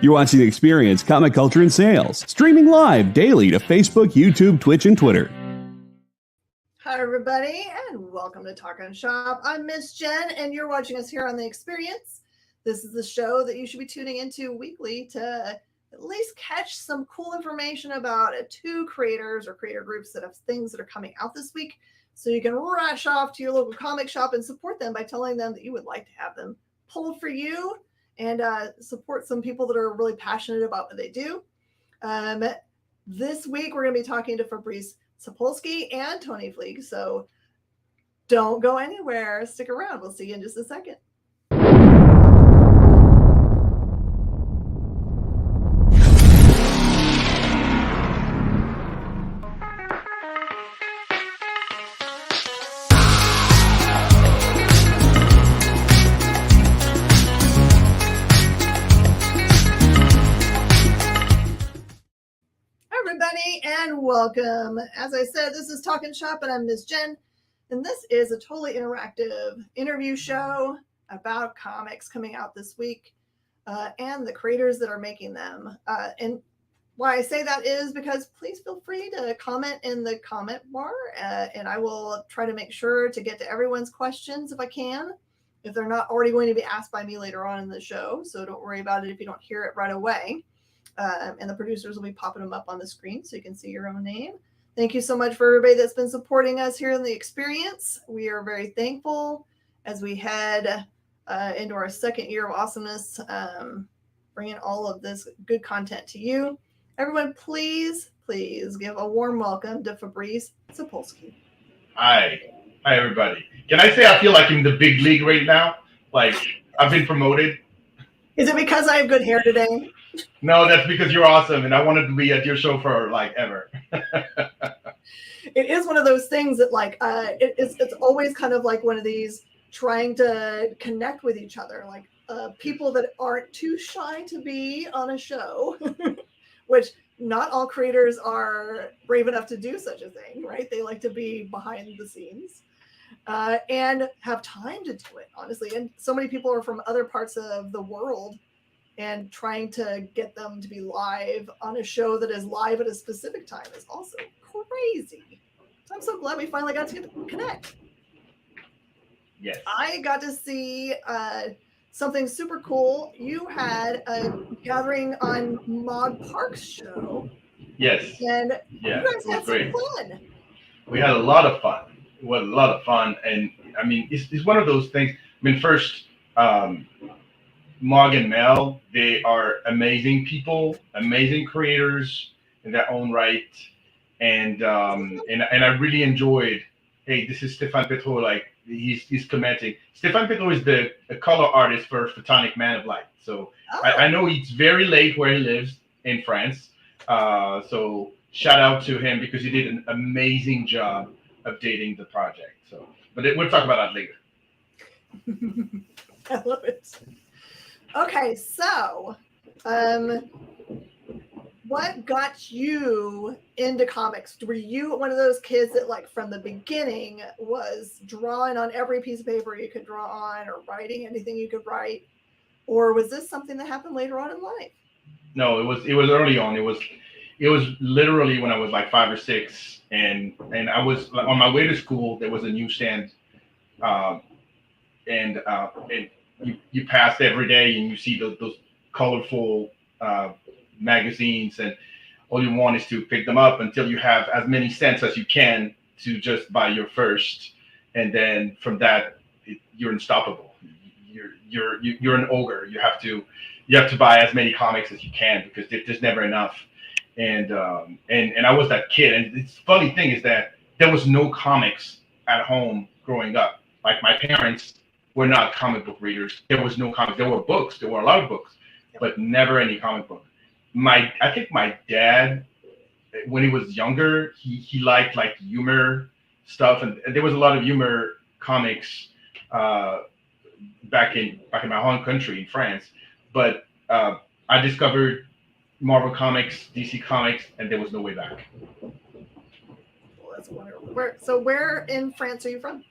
You're watching The Experience, Comic Culture and Sales, streaming live daily to Facebook, YouTube, Twitch, and Twitter. Hi, everybody, and welcome to Talkin Shop. I'm Miss Jen, and you're watching us here on The Experience. This is the show that you should be tuning into weekly to at least catch some cool information about two creators or creator groups that have things that are coming out this week, so you can rush off to your local comic shop and support them by telling them that you would like to have them pulled for you and support some people that are really passionate about what they do. This week, we're going to be talking to Fabrice Sapolsky and Tony Fleeg, so don't go anywhere. Stick around. We'll see you in just a second. And welcome. As I said, this is Talkin Shop, and I'm Ms. Jen, and this is a totally interactive interview show about comics coming out this week and the creators that are making them. And why I say that is because please feel free to comment in the comment bar, and I will try to make sure to get to everyone's questions if I can, if they're not already going to be asked by me later on in the show. So don't worry about it if you don't hear it right away. And the producers will be popping them up on the screen so you can see your own name. Thank you so much for everybody that's been supporting us here in The Experience. We are very thankful as we head into our second year of awesomeness, bringing all of this good content to you. Everyone, please give a warm welcome to Fabrice Sapolsky. Hi, everybody. Can I say I feel like I'm in the big league right now? Like I've been promoted. Is it because I have good hair today? No, that's because you're awesome, and I wanted to be at your show for like ever. It is one of those things that like it's always kind of like one of these trying to connect with each other, like people that aren't too shy to be on a show, which not all creators are brave enough to do such a thing, right? They like to be behind the scenes and have time to do it, honestly. And so many people are from other parts of the world, and trying to get them to be live on a show that is live at a specific time is also crazy. So I'm so glad we finally got to connect. Yes. I got to see something super cool. You had a gathering on Mog Park's show. Yes. And yeah, you guys had some fun. We had a lot of fun. It was a lot of fun. And I mean, it's one of those things. I mean, first, Mog and Mel, they are amazing people, amazing creators in their own right, and I really enjoyed. Hey, this is Stefan Petro. Like he's commenting. Stefan Petro is the color artist for Photonic Man of Light. So I know it's very late where he lives in France. So shout out to him because he did an amazing job updating the project. So, but we'll talk about that later. I love it. Okay, so what got you into comics? Were you one of those kids that like from the beginning was drawing on every piece of paper you could draw on or writing anything you could write? Or was this something that happened later on in life? No, it was early on. It was literally when I was like 5 or 6 and I was on my way to school. There was a newsstand and you pass every day and you see those colorful magazines, and all you want is to pick them up until you have as many cents as you can to just buy your first, and then from that you're unstoppable. You're an ogre. You have to buy as many comics as you can because there's never enough. And I was that kid. And the funny thing is that there was no comics at home growing up. Like my parents were not comic book readers. There was no comics. There were books. There were a lot of books, but never any comic book. I think my dad, when he was younger, he liked like humor stuff, and there was a lot of humor comics back in my home country in France. But I discovered Marvel Comics, DC Comics, and there was no way back. Well, that's wonderful. Where in France are you from?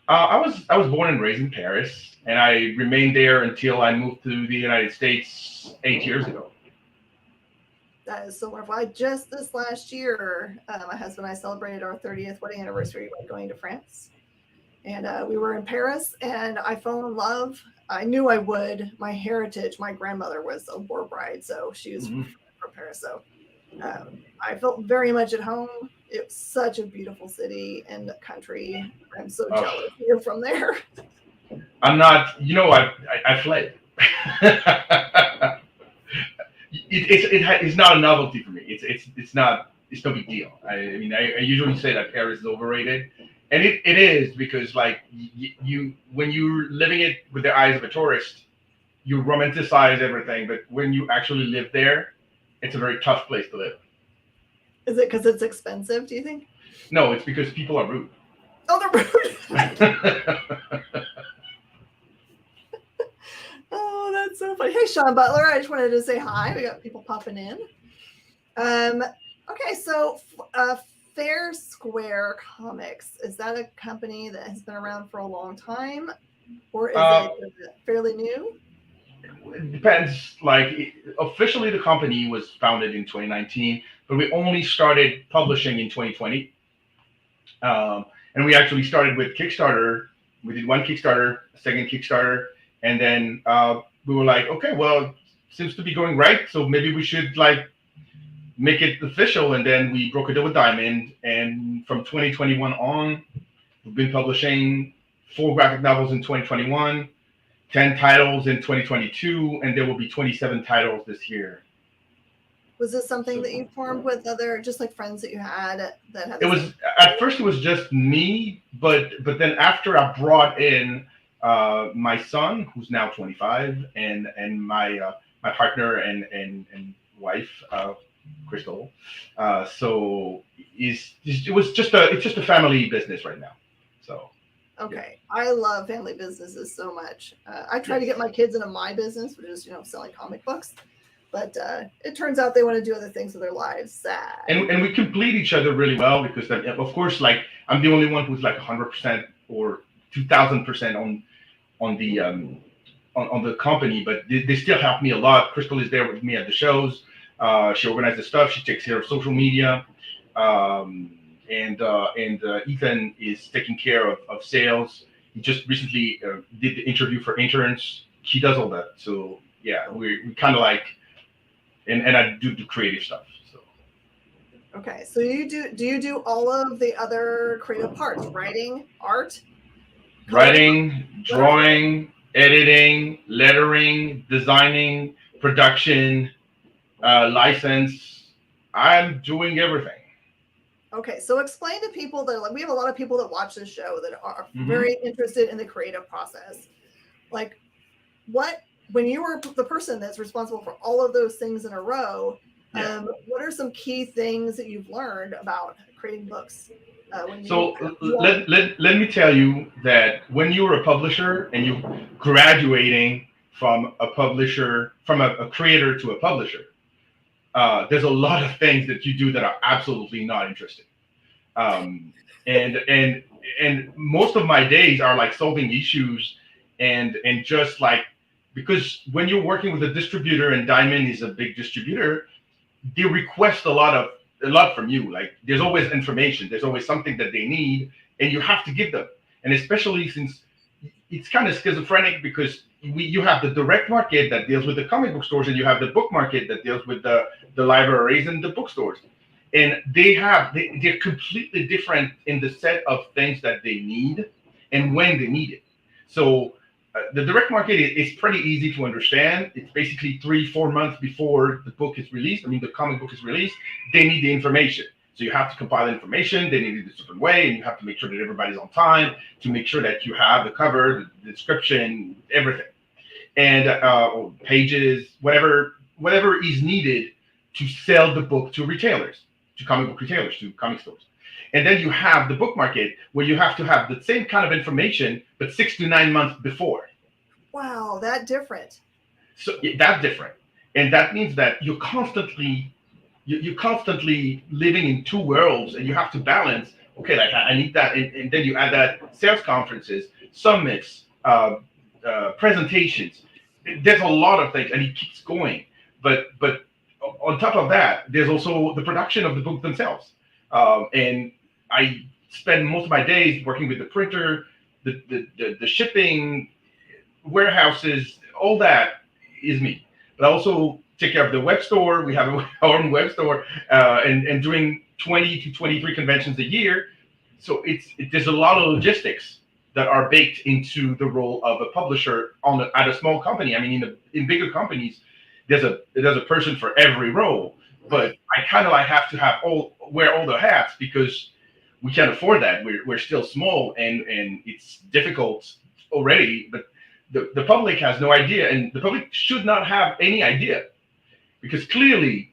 I was born and raised in Paris, and I remained there until I moved to the United States 8 years ago. That is so wonderful. I just this last year, my husband and I celebrated our 30th wedding anniversary by going to France. And we were in Paris, and I fell in love. I knew I would. My heritage, my grandmother was a war bride, so she was from Paris. So I felt very much at home. It was such a beautiful city and country. I'm so jealous you're from there. I'm not. I fled. It's not a novelty for me. It's not. It's no big deal. I mean, I usually say that Paris is overrated, and it is because like you when you're living it with the eyes of a tourist, you romanticize everything, but when you actually live there, it's a very tough place to live. Is it because it's expensive, do you think? No, it's because people are rude. Oh, they're rude. Oh, that's so funny. Hey, Sean Butler, I just wanted to say hi. We got people popping in. Okay, so Fair Square Comics, is that a company that has been around for a long time, or is it fairly new? It depends. Like officially, the company was founded in 2019, but we only started publishing in 2020. And we actually started with Kickstarter. We did one Kickstarter, a second Kickstarter, and then we were like, okay, well, seems to be going right, so maybe we should like make it official. And then we broke a deal with Diamond, and from 2021 on, we've been publishing 4 graphic novels in 2021. 10 titles in 2022, and there will be 27 titles this year. Was this something that you formed with other, just like friends that you had that had? It was at first it was just me, but then after I brought in my son, who's now 25, and my partner and wife, Crystal. So it's just a family business right now. So. Okay. Yeah. I love family businesses so much. I try to get my kids into my business, which is, selling comic books. But it turns out they want to do other things with their lives. Sad. And we complete each other really well because, of course, like I'm the only one who's like 100% or 2,000% on the company, but they still help me a lot. Crystal is there with me at the shows. She organizes the stuff. She takes care of social media. And Ethan is taking care of sales. He just recently did the interview for interns. He does all that. So yeah, we kind of like, and I do creative stuff. So. Okay, so do you do all of the other creative parts? Writing, art, writing, drawing, editing, lettering, designing, production, license. I'm doing everything. Okay, so explain to people that we have a lot of people that watch this show that are very interested in the creative process. Like, when you were the person that's responsible for all of those things in a row, what are some key things that you've learned about creating books? Let me tell you that when you're a publisher and you're graduating from a creator to a publisher, there's a lot of things that you do that are absolutely not interesting. And most of my days are like solving issues and just like, because when you're working with a distributor, and Diamond is a big distributor, they request a lot from you. Like there's always information, there's always something that they need, and you have to give them. And especially since it's kind of schizophrenic, because you have the direct market that deals with the comic book stores, and you have the book market that deals with the libraries and the bookstores. And they're completely different in the set of things that they need and when they need it. So the direct market is pretty easy to understand. It's basically 3-4 months before the book is released. I mean, the comic book is released. They need the information. So you have to compile the information. They need it a certain way, and you have to make sure that everybody's on time to make sure that you have the cover, the description, everything, and pages, whatever is needed to sell the book to retailers, to comic book retailers, to comic stores. And then you have the book market where you have to have the same kind of information, but 6 to 9 months before. Wow, that different. So that's different. And that means that you're constantly living in two worlds, and you have to balance okay, like I need that, and then you add that sales conferences, summits, presentations. There's a lot of things, and it keeps going. But on top of that, there's also the production of the book themselves. And I spend most of my days working with the printer, the shipping, warehouses, all that is me. But I also take care of the web store. We have our own web store, and doing 20 to 23 conventions a year. So there's a lot of logistics that are baked into the role of a publisher at a small company. I mean, in bigger companies, there's a person for every role. But I kind of like have to wear all the hats because we can't afford that. We're still small, and it's difficult already. But the public has no idea, and the public should not have any idea, because clearly,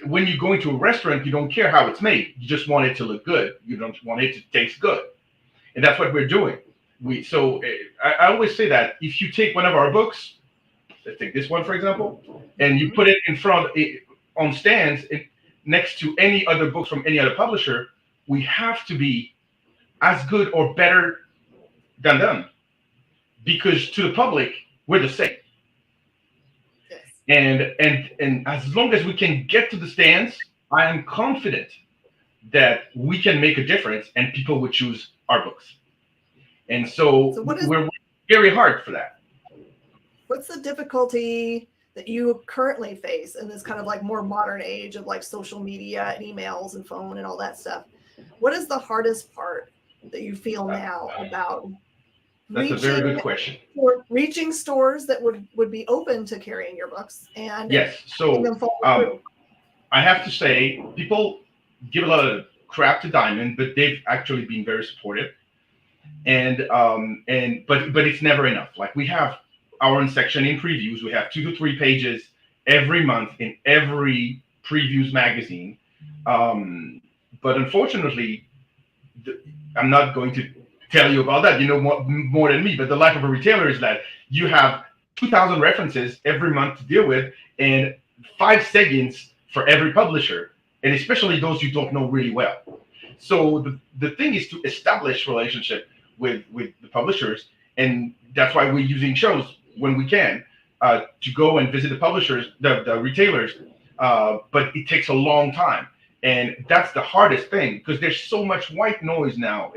when you go into a restaurant, you don't care how it's made. You just want it to look good. You don't want it to taste good, and that's what we're doing. I always say that if you take one of our books, let's take this one for example, and you put it in front on stands next to any other books from any other publisher, we have to be as good or better than them, because to the public we're the same. And as long as we can get to the stands, I am confident that we can make a difference and people would choose our books. And so we're working very hard for that. What's the difficulty that you currently face in this kind of like more modern age of like social media and emails and phone and all that stuff? What is the hardest part that you feel now about That's a very good question. Reaching stores that would be open to carrying your books and yes, so I have to say people give a lot of crap to Diamond, but they've actually been very supportive. But it's never enough. Like we have our own section in previews. We have 2 to 3 pages every month in every previews magazine. But unfortunately, I'm not going to tell you about that. You know more than me. But the life of a retailer is that you have 2,000 references every month to deal with, and 5 seconds for every publisher, and especially those you don't know really well. So the thing is to establish relationship with the publishers, and that's why we're using shows when we can to go and visit the publishers, the retailers. But it takes a long time. And that's the hardest thing, because there's so much white noise now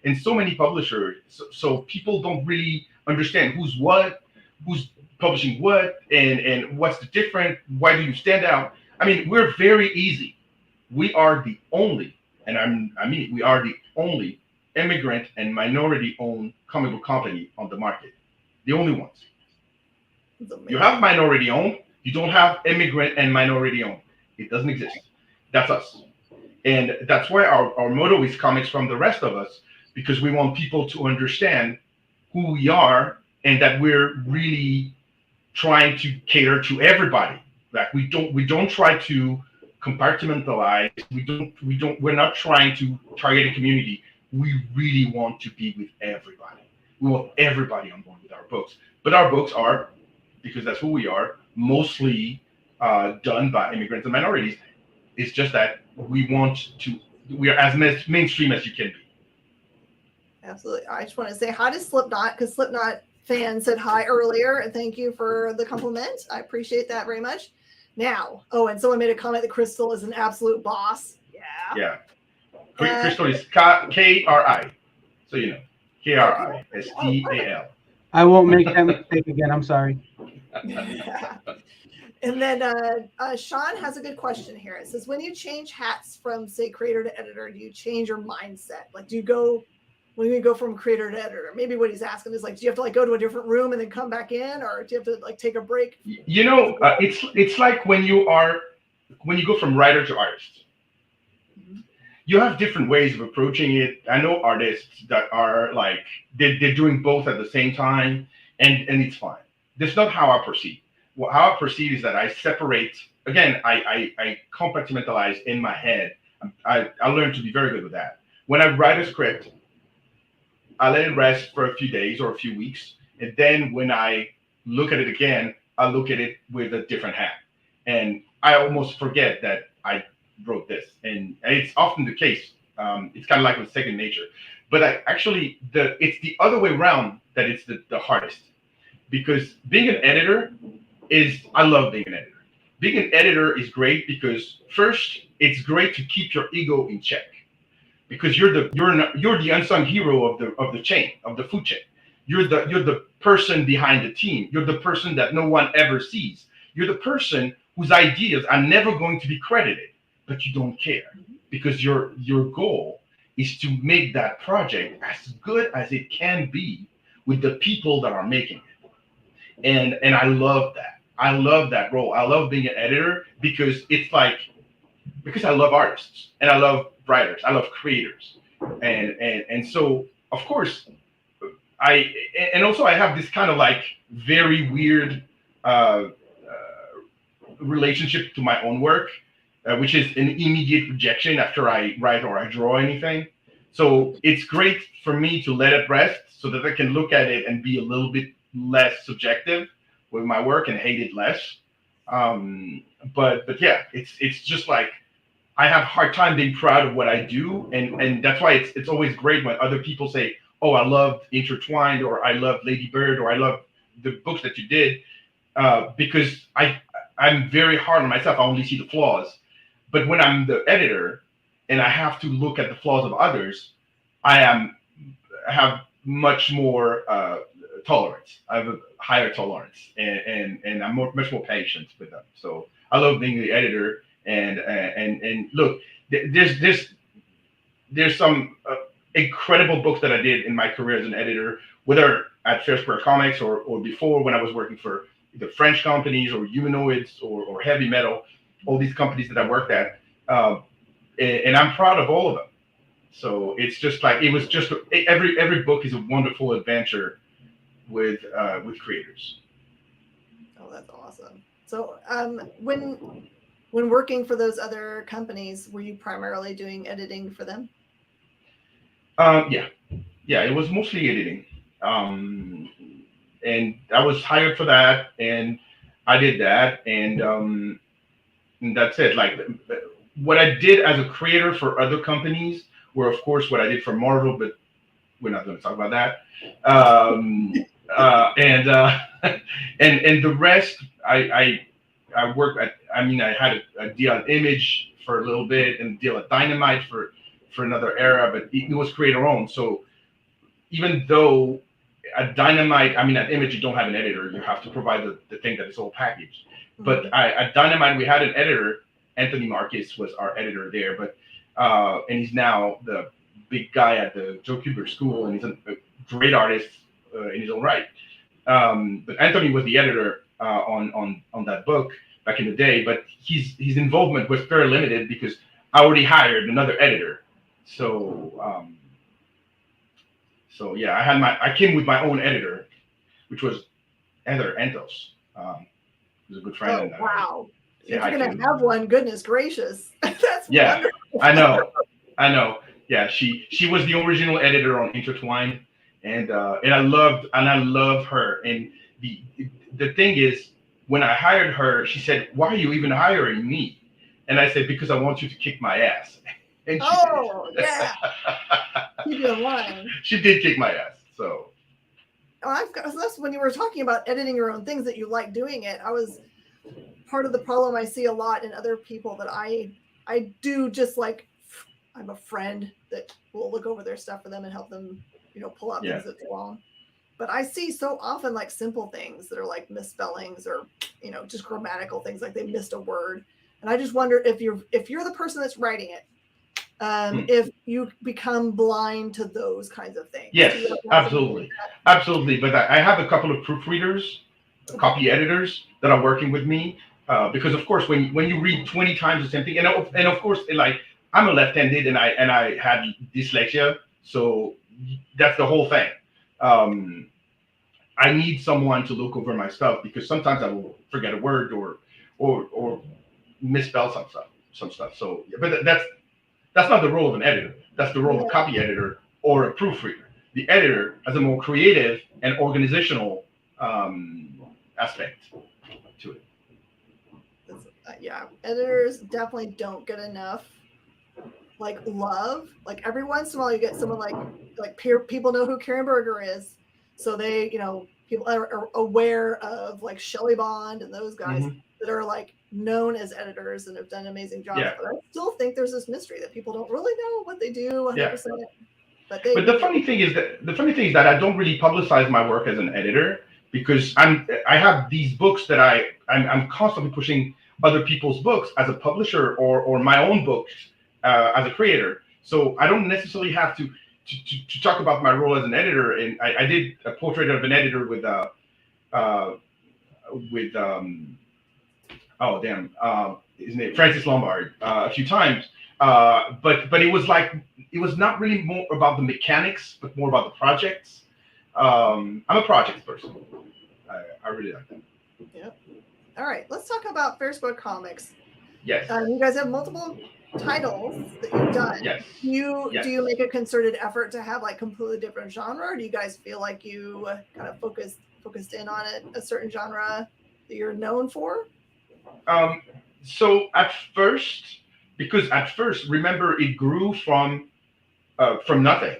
and so many publishers. So people don't really understand who's publishing what, and what's the difference. Why do you stand out? I mean, we're very easy. We are the only, we are the only immigrant and minority-owned comic book company on the market. The only ones. You have minority-owned. You don't have immigrant and minority-owned. It doesn't exist. That's us. And that's why our motto is comics from the rest of us, because we want people to understand who we are and that we're really trying to cater to everybody. Like we don't try to compartmentalize. We're not trying to target a community. We really want to be with everybody. We want everybody on board with our books. But our books are, because that's who we are, mostly done by immigrants and minorities. It's just that we are as mainstream as you can be. Absolutely. I just want to say hi to Slipknot, because Slipknot fans said hi earlier, and thank you for the compliment. I appreciate that very much. Now, and someone made a comment that Crystal is an absolute boss. Yeah. Crystal is K-R-I. So you know, K-R-I-S-T-A-L. I won't make that mistake again. I'm sorry. And then Sean has a good question here. It says, when you change hats from, say, creator to editor, do you change your mindset? Like, when you go from creator to editor? Maybe what he's asking is, like, do you have to, like, go to a different room and then come back in? Or do you have to, like, take a break? You know, it's like when you go from writer to artist. Mm-hmm. You have different ways of approaching it. I know artists that are, like, they're doing both at the same time, and it's fine. That's not how I proceed. Well, how I proceed is that I separate. Again, I compartmentalize in my head. I learned to be very good with that. When I write a script, I let it rest for a few days or a few weeks, and then when I look at it again, I look at it with a different hat, and I almost forget that I wrote this. And it's often the case It's kind of like a second nature. But it's the other way around that it's the hardest, because being an editor I love being an editor. Being an editor is great because first, it's great to keep your ego in check, because you're the unsung hero of the chain, of the food chain. You're the person behind the team. You're the person that no one ever sees. You're the person whose ideas are never going to be credited, but you don't care, because your goal is to make that project as good as it can be with the people that are making it. And I love that. I love that role. I love being an editor because it's like, because I love artists and I love writers, I love creators, and so of course I and also I have this kind of like very weird uh, relationship to my own work, which is an immediate rejection after I write or I draw anything. So it's great for me to let it rest so that I can look at it and be a little bit less subjective with my work and hate it less. Um, but yeah, it's just like I have a hard time being proud of what I do, and that's why it's always great when other people say, "Oh, I loved Intertwined," or "I love Lady Bird," or "I love the books that you did," because I'm very hard on myself. I only see the flaws, but when I'm the editor and I have to look at the flaws of others, I have much more tolerance. I have a higher tolerance, and I'm much more patient with them. So I love being the editor. And look, there's some incredible books that I did in my career as an editor, whether at Fair Square Comics or before when I was working for the French companies or Humanoids or Heavy Metal, all these companies that I worked at, and I'm proud of all of them. So it's just like it was just every book is a wonderful adventure with creators. Oh, that's awesome. So, when working for those other companies, were you primarily doing editing for them? Yeah, yeah, it was mostly editing, um, and I was hired for that, and I did that, and that's it. Like what I did as a creator for other companies were, of course, what I did for Marvel, but we're not going to talk about that. And and the rest, I worked at. I mean, I had a deal at Image for a little bit and a deal at Dynamite for another era, but it was creator owned. So even though at Dynamite, I mean, at Image, you don't have an editor. You have to provide the thing that is all packaged. But at Dynamite, we had an editor. Anthony Marcus was our editor there, but and he's now the big guy at the Joe Kubert School, and he's a great artist in his own right. But Anthony was the editor on that book back in the day, but his involvement was very limited because I already hired another editor. So so yeah, I came with my own editor, which was Heather Entos. Who's a good friend. Oh, And wow. If say you're hi to going him. to have one, goodness gracious. That's Yeah, wonderful. I know. Yeah, she was the original editor on Intertwined, and I love her. And the the thing is, when I hired her, she said, "Why are you even hiring me?" And I said, "Because I want you to kick my ass." And she Oh, did. yeah. Keep you in line. She did kick my ass. So Oh, so that's when you were talking about editing your own things that you like doing it. I was part of the problem I see a lot in other people that I do just like I'm a friend that will look over their stuff for them and help them, pull out yeah, things that's wrong. But I see so often like simple things that are like misspellings or just grammatical things like they missed a word. And I just wonder if you're the person that's writing it, if you become blind to those kinds of things. yes, absolutely, absolutely. But I have a couple of proofreaders, copy editors that are working with me because, of course, when you read 20 times the same thing, and of course, like I'm a left-handed and I had dyslexia, so that's the whole thing. I need someone to look over my stuff because sometimes I will forget a word or misspell some stuff. So, but that's not the role of an editor. That's the role of a copy editor or a proofreader. The editor has a more creative and organizational aspect to it. Yeah, editors definitely don't get enough like love. Like every once in a while, you get someone like people know who Karen Berger is, so they people are aware of like Shelley Bond and those guys that are like known as editors and have done amazing jobs. Yeah. But I still think there's this mystery that people don't really know what they do 100%. Yeah. But the funny thing is that I don't really publicize my work as an editor because I have these books that I'm constantly pushing other people's books as a publisher or my own books as a creator. So I don't necessarily have to talk about my role as an editor. And I did a portrait of an editor with his name Francis Lombard a few times. But it was not really more about the mechanics, but more about the projects. I'm a projects person. I really like that. Yep. All right, let's talk about Facebook Comics. Yes. You guys have multiple titles that you've done. Yes. Do you make a concerted effort to have like completely different genre, or do you guys feel like you kind of focused in on a certain genre that you're known for? So at first, remember, it grew from nothing.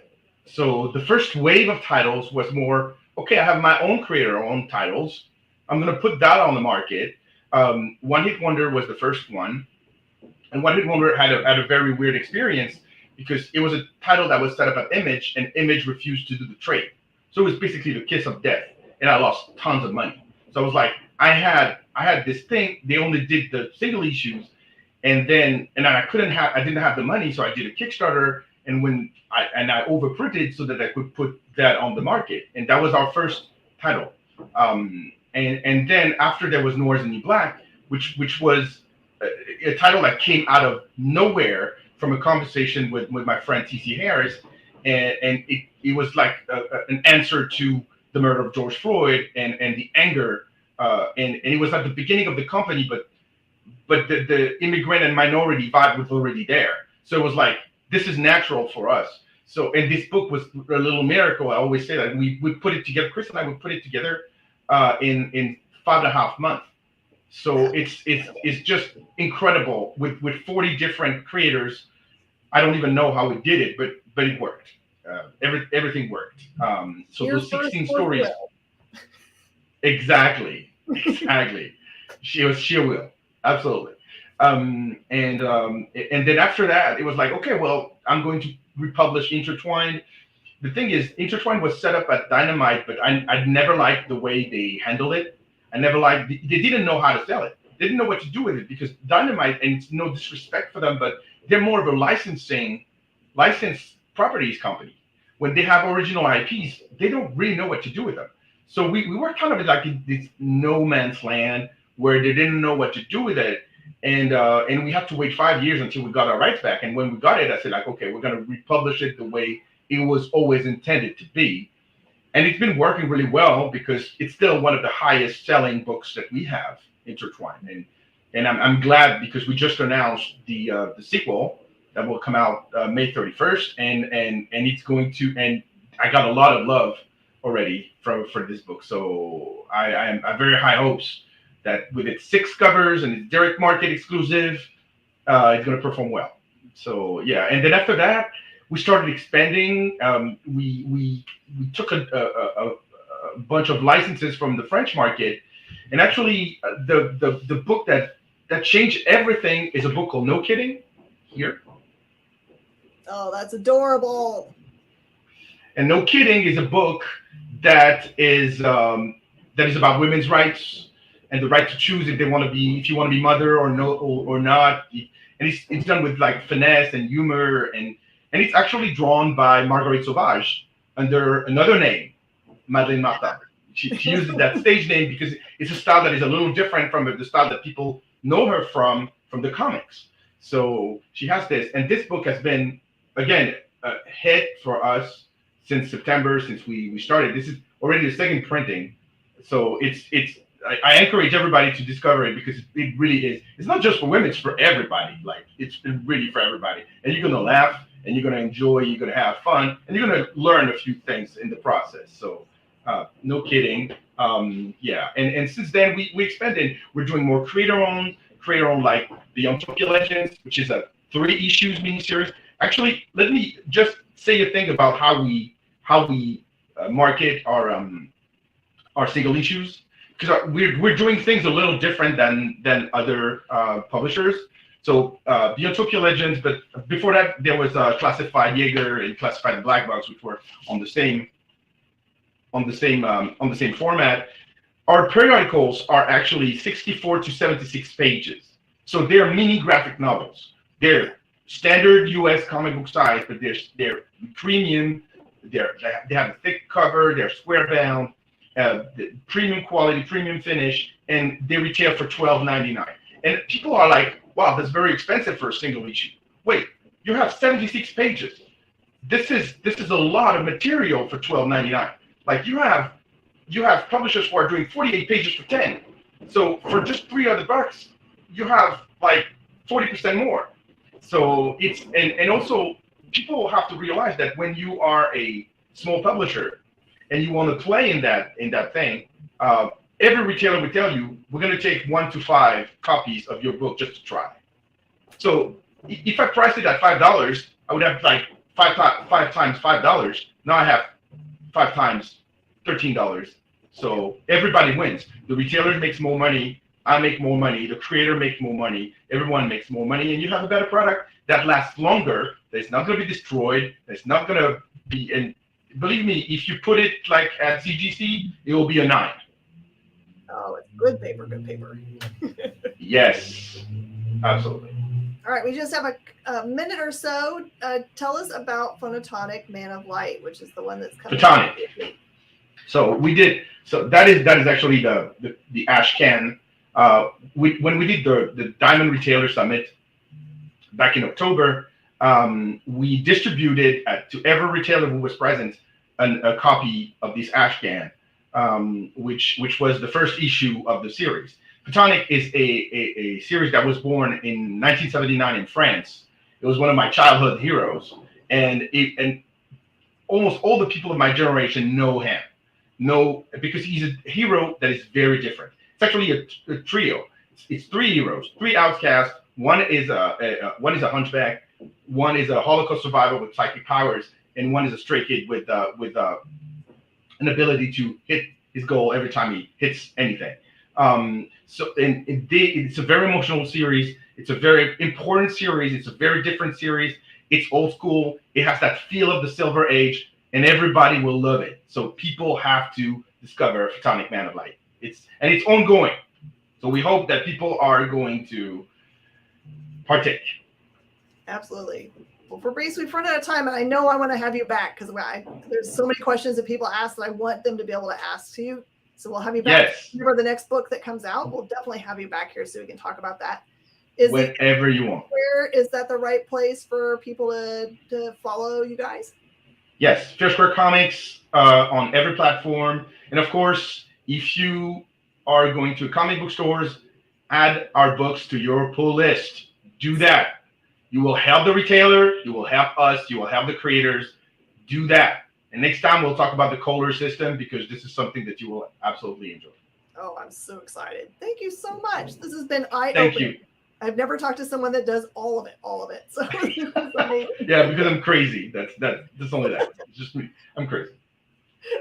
So the first wave of titles was more, okay, I have my own own titles. I'm going to put that on the market. One Hit Wonder was the first one. And One Hit Wonder had a very weird experience because it was a title that was set up at Image, and Image refused to do the trade. So it was basically the kiss of death, and I lost tons of money. So I was like, I had this thing. They only did the single issues, and I didn't have the money, so I did a Kickstarter, and I overprinted so that I could put that on the market, and that was our first title. And then after there was Noir is the New Black, which was a title that came out of nowhere from a conversation with my friend T.C. Harris, and it was like an answer to the murder of George Floyd and the anger, and it was at the beginning of the company, but the immigrant and minority vibe was already there. So it was like, this is natural for us. So, and this book was a little miracle. I always say that we put it together. Chris and I would put it together in 5.5 months. So it's just incredible with 40 different creators. I don't even know how we did it, but it worked. Everything worked. So those 16 stories. Exactly. She will. Absolutely. And then after that, it was like, okay, well, I'm going to republish Intertwined. The thing is, Intertwined was set up at Dynamite, but I never liked the way they handled it. I never liked, they didn't know how to sell it. They didn't know what to do with it because Dynamite, and it's no disrespect for them, but they're more of a licensed properties company. When they have original IPs, they don't really know what to do with them. So we were kind of like in this no man's land where they didn't know what to do with it. And we had to wait 5 years until we got our rights back. And when we got it, I said, like, okay, we're going to republish it the way it was always intended to be. And it's been working really well because it's still one of the highest selling books that we have, Intertwined. And I'm glad because we just announced the sequel that will come out May 31st. And it's going to, and I got a lot of love already for this book. So I have very high hopes that with its 6 covers and its direct market exclusive, it's going to perform well. So yeah, and then after that, we started expanding. We took a bunch of licenses from the French market, and actually the book that changed everything is a book called No Kidding. Here. Oh, that's adorable. And No Kidding is a book that is about women's rights and the right to choose if you want to be mother or no or not. And it's done with like finesse and humor, and it's actually drawn by Marguerite Sauvage under another name, Madeleine Martin. She uses that stage name because it's a style that is a little different from the style that people know her from the comics. So she has this, and this book has been, again, a hit for us since September, since we started. This is already the second printing. So I encourage everybody to discover it because it really is. It's not just for women, it's for everybody. Like, it's really for everybody. And you're going to laugh, and you're going to enjoy, you're going to have fun, and you're going to learn a few things in the process. So no kidding. Yeah. And since then, we expanded. We're doing more creator-owned like the Young Tokyo Legends, which is a 3 issues miniseries. Actually, let me just say a thing about how we market our single issues, because we're doing things a little different than other publishers. So Beyond Tokyo Legends, but before that there was Classified Jaeger and Classified Black Box, which were on the same format. Our periodicals are actually 64 to 76 pages. So they're mini graphic novels. They're standard US comic book size, but they're premium. They have a thick cover. They're square bound, premium quality, premium finish, and they retail for $12.99. And people are like, "Wow, that's very expensive for a single issue." Wait, you have 76 pages. This is a lot of material for $12.99. Like you have publishers who are doing 48 pages for 10. So for just $300, you have like 40% more. So it's and also people have to realize that when you are a small publisher and you want to play in that thing, every retailer will tell you, we're going to take 1 to 5 copies of your book just to try. So if I priced it at $5, I would have like five times $5. Now I have 5 times $13. So everybody wins. The retailer makes more money. I make more money. The creator makes more money. Everyone makes more money, and you have a better product that lasts longer. That's not going to be destroyed. That's not going to be. And believe me, if you put it like at CGC, it will be a 9. Oh, it's good paper. Good paper. Yes, absolutely. All right, we just have a minute or so. Tell us about Phonotonic Man of Light, which is the one that's coming. Photonic. So we did. So that is actually the Ash Can. When we did the Diamond Retailer Summit back in October, we distributed to every retailer who was present a copy of this Ash Can, which was the first issue of the series. Photonic is a series that was born in 1979 in France. It was one of my childhood heroes, and almost all the people of my generation know him. Because he's a hero that is very different. It's actually a trio. It's 3 heroes, 3 outcasts. One is a hunchback, one is a Holocaust survivor with psychic powers, and one is a stray kid with an ability to hit his goal every time he hits anything. It's a very emotional series. It's a very important series. It's a very different series. It's old school. It has that feel of the Silver Age, and everybody will love it. So people have to discover Photonic Man of Light. It's ongoing. So we hope that people are going to partake. Absolutely. Well, Fabrice, we've run out of time, and I know I want to have you back because there's so many questions that people ask that I want them to be able to ask to you. So we'll have you back for the next book that comes out. We'll definitely have you back here so we can talk about that. Whenever you want. Where is that the right place for people to follow you guys? Yes, Fair Square Comics on every platform. And of course, if you are going to comic book stores, add our books to your pull list. Do that. You will help the retailer. You will help us. You will help the creators. Do that. And next time we'll talk about the color system, because this is something that you will absolutely enjoy. Oh, I'm so excited. Thank you so much. This has been eye-opening. Thank you. I've never talked to someone that does all of it. So yeah, because I'm crazy. That's only that. It's just me. I'm crazy.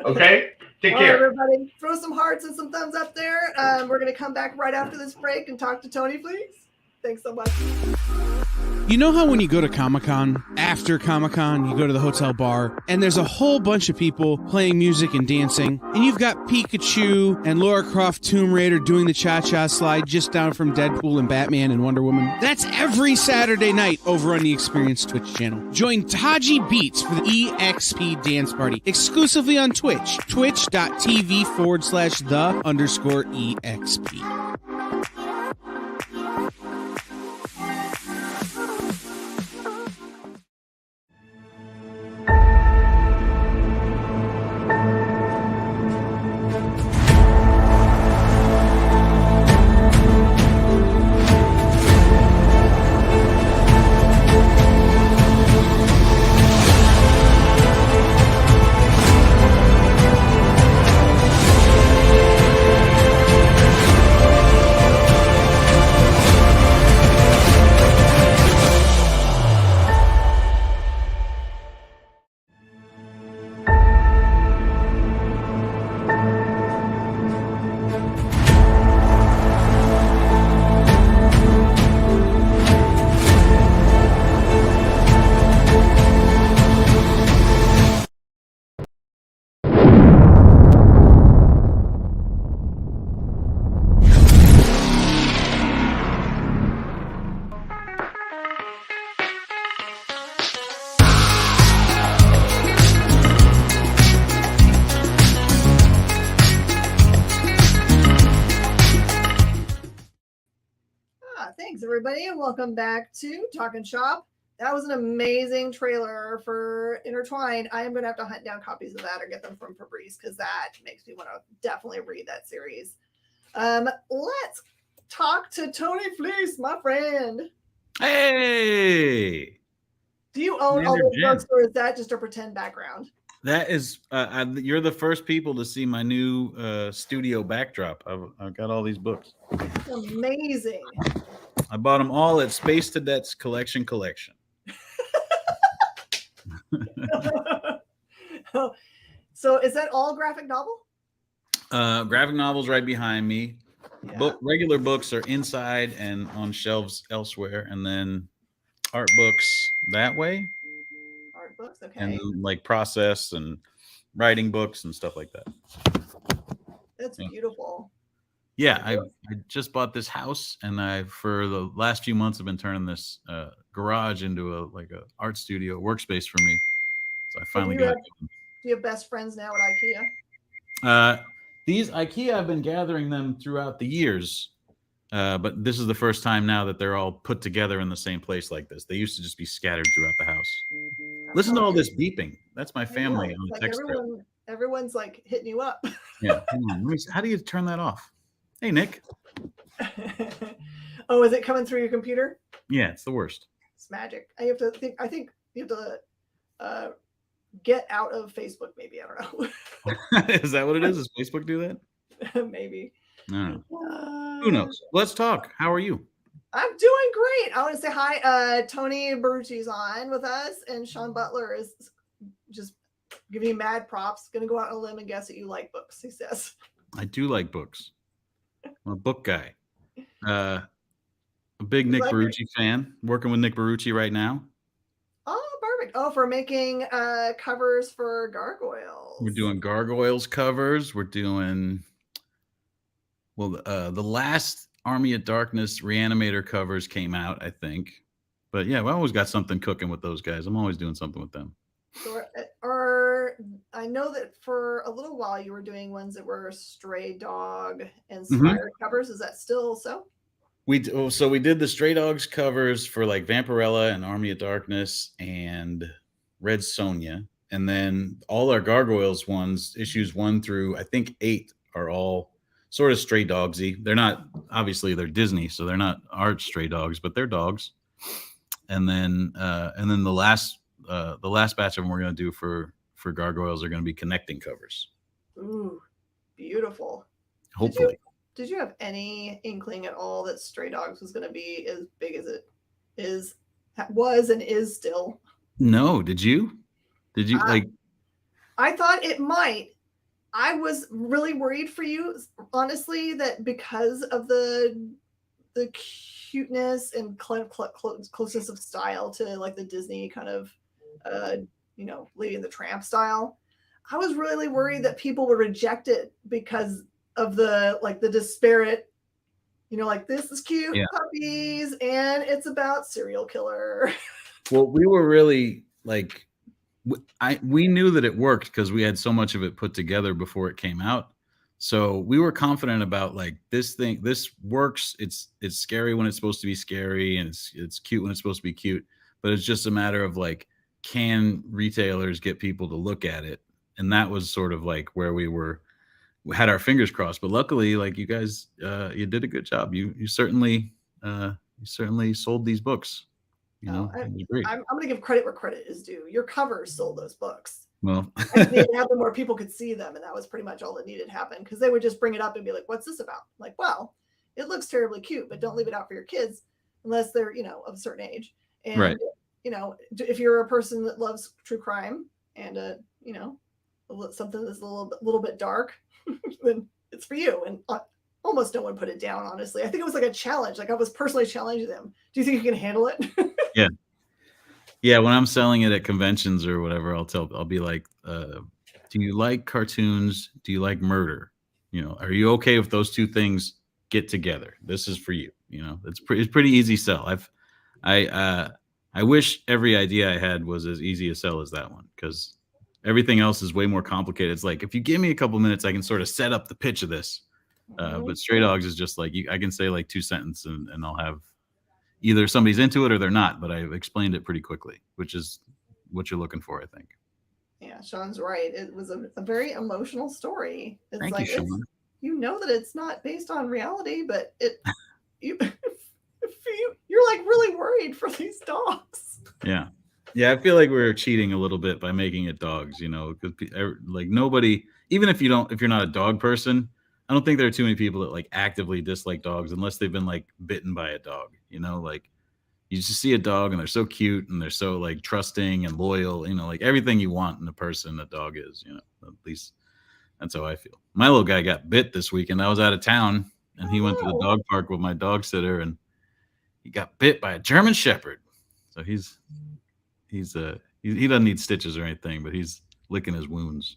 Okay? Take care. Right, everybody. Throw some hearts and some thumbs up there. We're going to come back right after this break and talk to Tony, please. Thanks so much. You know how when you go to Comic-Con, after Comic-Con, you go to the hotel bar, and there's a whole bunch of people playing music and dancing, and you've got Pikachu and Lara Croft Tomb Raider doing the cha-cha slide just down from Deadpool and Batman and Wonder Woman? That's every Saturday night over on the Experience Twitch channel. Join Taji Beats for the EXP Dance Party, exclusively on Twitch, twitch.tv/the_EXP. everybody, and welcome back to Talkin Shop. That was an amazing trailer for Intertwined. I am going to have to hunt down copies of that or get them from Fabrice because that makes me want to definitely read that series. Let's talk to Tony Fleece, my friend. Hey! Do you own all those books, or is that just a pretend background? That is, you're the first people to see my new studio backdrop. I've got all these books. It's amazing. I bought them all at Space Cadets Collection. So is that all graphic novel? Graphic novels right behind me. Yeah. Regular books are inside and on shelves elsewhere, and then art books that way. Art books, okay. And like process and writing books and stuff like that. That's beautiful. Yeah, I just bought this house, and for the last few months I've been turning this garage into a art studio workspace for me. So I finally got. Do you have best friends now at IKEA? These IKEA, I've been gathering them throughout the years, but this is the first time now that they're all put together in the same place like this. They used to just be scattered throughout the house. Listen to all this beeping. That's my family on the text thread. Everyone's like hitting you up. Yeah. Hang on. How do you turn that off? Hey, Nick. Oh, is it coming through your computer? Yeah, it's the worst. It's magic. I think you have to get out of Facebook. Maybe, I don't know. Is that what it is? Does Facebook do that? Maybe. No. Who knows? Let's talk. How are you? I'm doing great. I want to say hi. Tony Berrucci's on with us, and Sean Butler is just giving you mad props. Going to go out on a limb and guess that you like books, he says. I do like books. I'm a book guy. A big Nick Berrucci fan. Working with Nick Berrucci right now. Oh, perfect. Oh, for making covers for Gargoyles. We're doing Gargoyles covers. We're doing, the last Army of Darkness Reanimator covers came out, I think. But yeah, we always got something cooking with those guys. I'm always doing something with them. So I know that for a little while you were doing ones that were Stray Dog inspired covers. Is that still so? We did the Stray Dogs covers for like Vampirella and Army of Darkness and Red Sonja. And then all our Gargoyles ones, issues 1 through I think 8, are all sort of Stray Dogsy. They're not, obviously they're Disney, so they're not our Stray Dogs, but they're dogs. And then the last batch of them we're going to do for Gargoyles are going to be connecting covers. Ooh, beautiful. Hopefully. Did you have any inkling at all that Stray Dogs was going to be as big as it was and is still? No. Did you I thought it might. I was really worried for you, honestly, that because of the cuteness and closeness of style to like the Disney kind of Lady and the Tramp style, I was really worried that people would reject it because of the disparate, this is cute puppies and it's about serial killer. Well, we were really we knew that it worked because we had so much of it put together before it came out. So we were confident about this works. It's scary when it's supposed to be scary, and it's cute when it's supposed to be cute. But it's just a matter of can retailers get people to look at it? And that was sort of where we had our fingers crossed. But luckily, you guys, you did a good job. You certainly sold these books. It was great. I'm going to give credit where credit is due. Your covers sold those books. Well, I needed to happen where people could see them, and that was pretty much all that needed to happen, because they would just bring it up and be like, "What's this about?" Well, it looks terribly cute, but don't leave it out for your kids unless they're of a certain age. And right. If you're a person that loves true crime and something that's a little bit dark, then it's for you. And almost no one put it down, honestly. I think it was a challenge. I was personally challenging them. Do you think you can handle it? Yeah. When I'm selling it at conventions or whatever, I'll be like, do you like cartoons? Do you like murder? Are you okay if those two things get together? This is for you. It's pretty easy sell. I wish every idea I had was as easy to sell as that one, because everything else is way more complicated. It's if you give me a couple minutes, I can sort of set up the pitch of this. But Stray Dogs is just I can say 2 sentences and I'll have either somebody's into it or they're not. But I've explained it pretty quickly, which is what you're looking for, I think. Yeah, Sean's right. It was a very emotional story. It's Thank like you, Sean. you know that it's not based on reality, but you're like really worried for these dogs. Yeah. Yeah, I feel like we're cheating a little bit by making it dogs, because like nobody, even if you're not a dog person, I don't think there are too many people that like actively dislike dogs unless they've been like bitten by a dog, like you just see a dog and they're so cute and they're so like trusting and loyal, like everything you want in a person, a dog is, at least that's how I feel. My little guy got bit this weekend. I was out of town and he went to the dog park with my dog sitter and he got bit by a German Shepherd. So he doesn't need stitches or anything, but he's licking his wounds.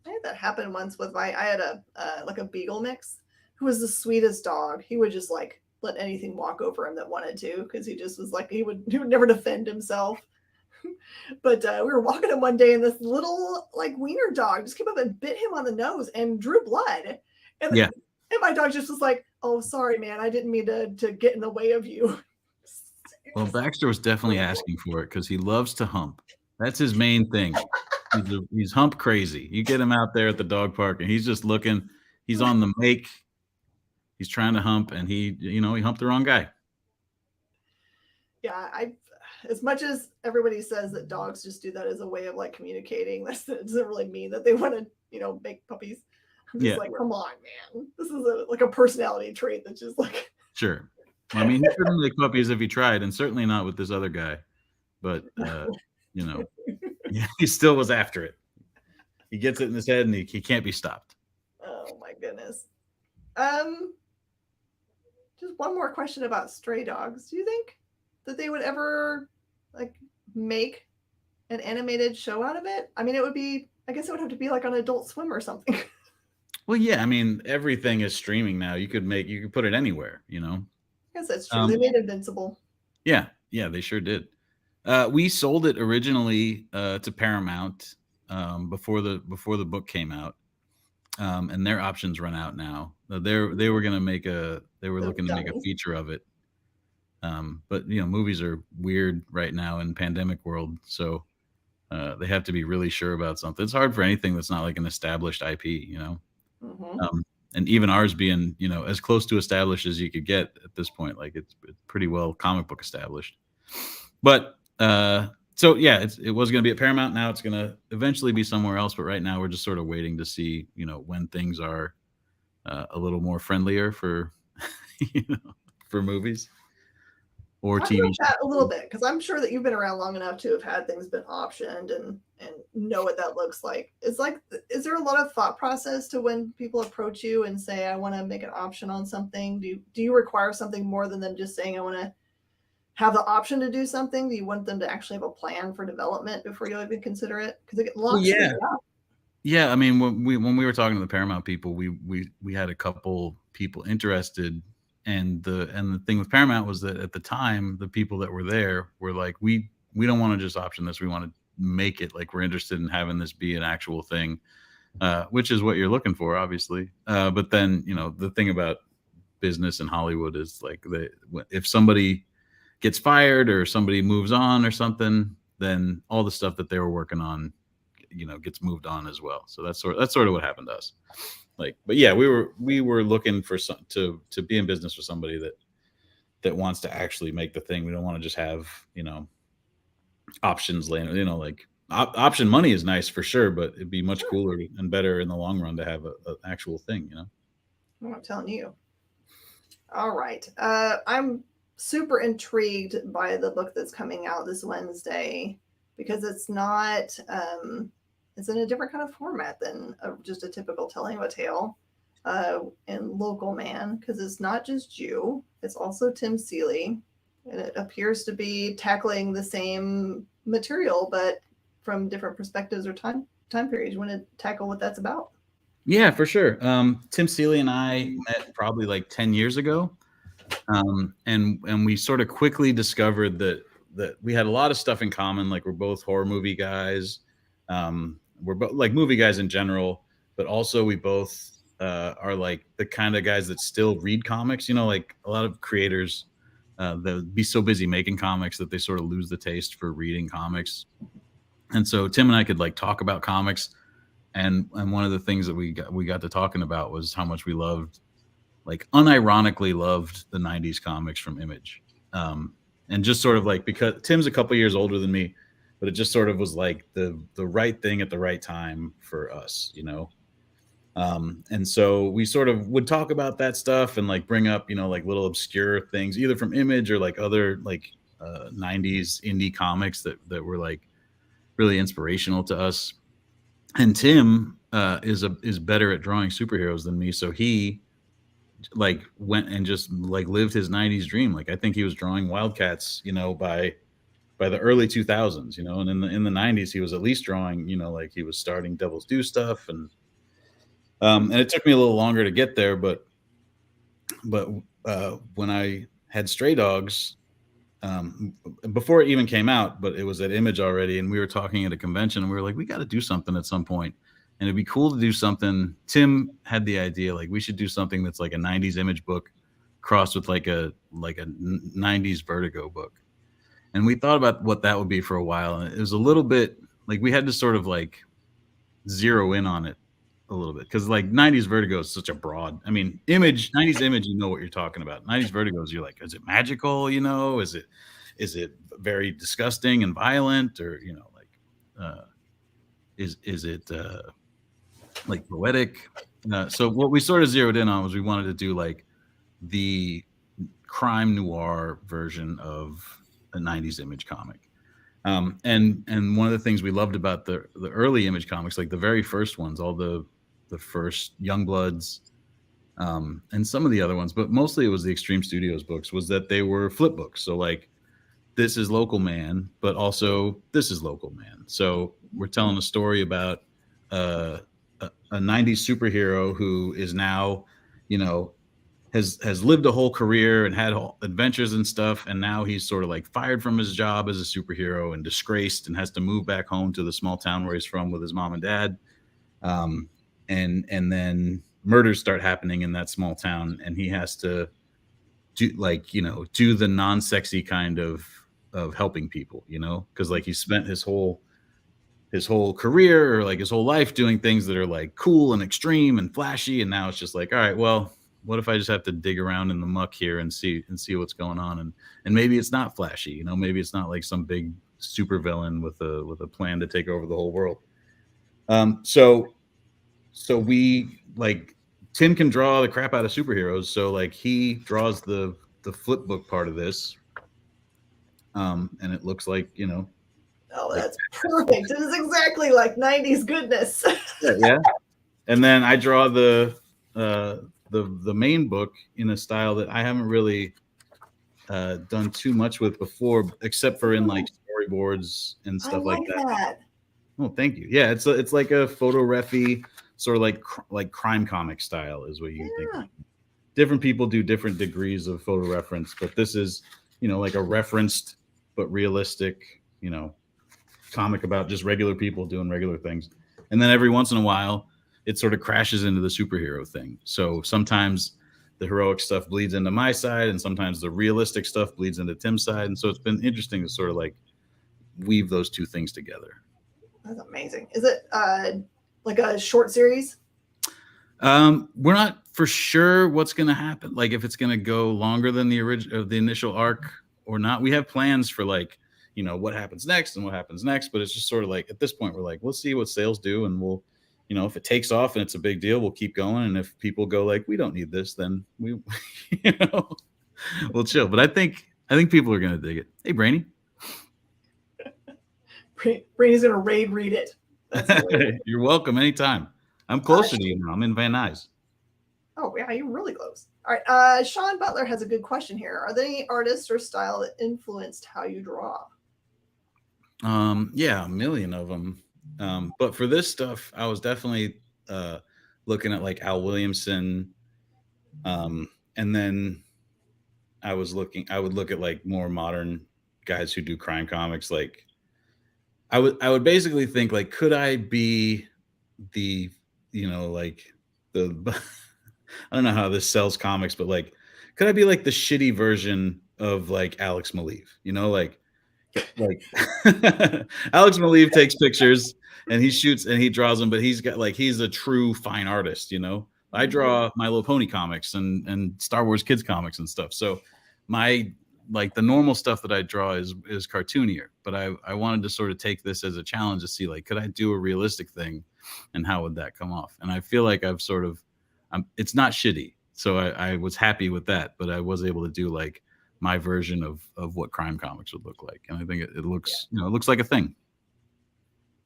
I had that happen once with I had a beagle mix who was the sweetest dog. He would just like let anything walk over him that wanted to, because he just was like he would never defend himself. But we were walking him one day and this little like wiener dog just came up and bit him on the nose and drew blood. And and my dog just was like, "Oh, sorry, man, I didn't mean to get in the way of you." Well, Baxter was definitely asking for it because he loves to hump. That's his main thing. He's hump crazy. You get him out there at the dog park and he's just looking. He's on the make. He's trying to hump, and he humped the wrong guy. Yeah, as much as everybody says that dogs just do that as a way of like communicating, that doesn't really mean that they want to, make puppies. I'm just like, come on, man. This is like a personality trait that's just like. Sure. I mean, he couldn't make puppies if he tried, and certainly not with this other guy. But, he still was after it. He gets it in his head, and he can't be stopped. Oh, my goodness. Just one more question about stray dogs. Do you think that they would ever like make an animated show out of it? I mean, I guess it would have to be like on Adult Swim or something. Well, yeah, I mean, everything is streaming now. You could put it anywhere, I guess that's true. They made Invincible. Yeah, they sure did. We sold it originally to Paramount before the book came out. And their options run out now. They were looking to make a feature of it. But movies are weird right now in pandemic world, so they have to be really sure about something. It's hard for anything that's not like an established IP, Mm-hmm. And even ours being as close to established as you could get at this point, like it's pretty well comic book established. But so yeah, it was going to be at Paramount. Now it's going to eventually be somewhere else. But right now we're just sort of waiting to see, when things are a little more friendlier for, for movies or TV shows. That a little bit, because I'm sure that you've been around long enough to have had things been optioned and know what that looks like. Is there a lot of thought process to when people approach you and say, I want to make an option on something? Do you require something more than them just saying, I want to have the option to do something? Do you want them to actually have a plan for development before you even consider it? Because it locks things up. Yeah, I mean, when we were talking to the Paramount people, we had a couple people interested, and the thing with Paramount was that at the time, the people that were there were like, we don't want to just option this. We want to make it like we're interested in having this be an actual thing, which is what you're looking for, obviously. But then the thing about business in Hollywood is like if somebody gets fired or somebody moves on or something, then all the stuff that they were working on, gets moved on as well. So that's sort of what happened to us. Like, but yeah, we were looking for to be in business with somebody that wants to actually make the thing. We don't want to just have, options laying, like option money is nice for sure, but it'd be much cooler and better in the long run to have an actual thing, Well, I'm telling you. All right. I'm super intrigued by the book that's coming out this Wednesday, because it's not it's in a different kind of format than just a typical telling of a tale in Local Man, because it's not just you, it's also Tim Seeley, and it appears to be tackling the same material but from different perspectives or time periods. You want to tackle what that's about? Yeah, for sure. Tim Seeley and I met probably like 10 years ago. And we sort of quickly discovered that we had a lot of stuff in common. Like, we're both horror movie guys. We're both like movie guys in general, but also we both are like the kind of guys that still read comics. Like a lot of creators they'll be so busy making comics that they sort of lose the taste for reading comics. And so Tim and I could like talk about comics, and one of the things that we got to talking about was how much we loved, like unironically loved, the 90s comics from Image. And just sort of like, because Tim's a couple years older than me, but it just sort of was like the right thing at the right time for us, you know? And so we sort of would talk about that stuff and like bring up, you know, like little obscure things, either from Image or like other like 90s indie comics that were like really inspirational to us. And Tim is better at drawing superheroes than me. So he like went and just like lived his 90s dream. Like I think he was drawing Wildcats, you know, by the early 2000s, you know, and in the 90s he was at least drawing, you know, like he was starting Devil's Due stuff, and it took me a little longer to get there, but when I had Stray Dogs, before it even came out, but it was at Image already, and we were talking at a convention, and we were like, we got to do something at some point, and it'd be cool to do something. Tim had the idea, like we should do something that's like a 90s Image book crossed with like a 90s Vertigo book. And we thought about what that would be for a while, and it was a little bit like we had to sort of like zero in on it a little bit, because like 90s Vertigo is such a broad, I mean, 90s Image, you know what you're talking about. 90s Vertigos, you're like, is it magical, you know, is it very disgusting and violent, or, you know, like is it like poetic? So what we sort of zeroed in on was we wanted to do like the crime noir version of a 90s Image comic. And one of the things we loved about the early Image comics, like the very first ones, all the first Youngbloods, and some of the other ones, but mostly it was the Extreme Studios books, was that they were flip books. So like, this is Local Man, but also this is Local Man. So we're telling a story about a 90s superhero who is now, you know, has lived a whole career and had adventures and stuff, and now he's sort of like fired from his job as a superhero and disgraced, and has to move back home to the small town where he's from with his mom and dad. And then murders start happening in that small town, and he has to do, like, you know, do the non-sexy kind of helping people, you know, because like he spent his whole career, or like his whole life, doing things that are like cool and extreme and flashy, and now it's just like, all right, well, what if I just have to dig around in the muck here and see what's going on, and maybe it's not flashy, you know, maybe it's not like some big super villain with a plan to take over the whole world. So we, like, Tim can draw the crap out of superheroes, so like he draws the flip book part of this, and it looks like, you know. Oh, that's perfect. It is exactly like 90s goodness. Yeah. And then I draw the main book in a style that I haven't really done too much with before, except for in like storyboards and stuff like that. Oh, thank you. Yeah, it's like a photo refy, sort of like crime comic style is what you think. Different people do different degrees of photo reference, but this is, you know, like a referenced but realistic, you know, comic about just regular people doing regular things. And then every once in a while, it sort of crashes into the superhero thing. So sometimes the heroic stuff bleeds into my side, and sometimes the realistic stuff bleeds into Tim's side. And so it's been interesting to sort of like weave those two things together. That's amazing. Is it like a short series? We're not for sure what's going to happen. Like if it's going to go longer than the initial arc or not. We have plans for like, you know, what happens next and what happens next. But it's just sort of like, at this point, we're like, we'll see what sales do, and we'll, you know, if it takes off and it's a big deal, we'll keep going. And if people go like, we don't need this, then we, you know, we'll chill. But I think people are going to dig it. Hey, Brainy. Brainy's going to rave read it. You're welcome anytime. I'm closer to you now. I'm in Van Nuys. Oh, yeah, you're really close. All right. Sean Butler has a good question here. Are there any artists or style that influenced how you draw? Yeah, a million of them. But for this stuff, I was definitely looking at like Al Williamson. And then I would look at like more modern guys who do crime comics. Like I would basically think like, could I be the, you know, like the, I don't know how this sells comics, but like, could I be like the shitty version of like Alex Maleev, like Alex Maleev takes pictures and he shoots and he draws them, but he's a true fine artist. I draw My Little Pony comics and Star Wars kids comics and stuff. So my like the normal stuff that I draw is cartoonier, but I wanted to sort of take this as a challenge to see, like, could I do a realistic thing and how would that come off? And I feel like it's not shitty. So I was happy with that, but I was able to do like my version of what crime comics would look like. And I think it looks, it looks like a thing.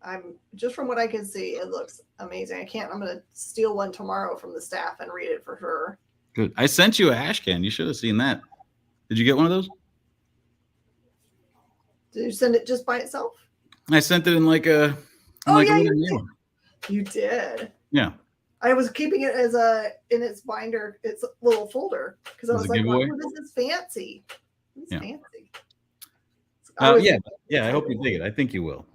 I'm just from what I can see, it looks amazing. I'm going to steal one tomorrow from the staff and read it for sure. Good. I sent you a hash can. You should have seen that. Did you get one of those? Did you send it just by itself? I sent it in like a. You did. Yeah. I was keeping it as in its binder, its little folder, because I was like, "Wow, this is fancy. This is fancy." I hope you dig it. I think you will.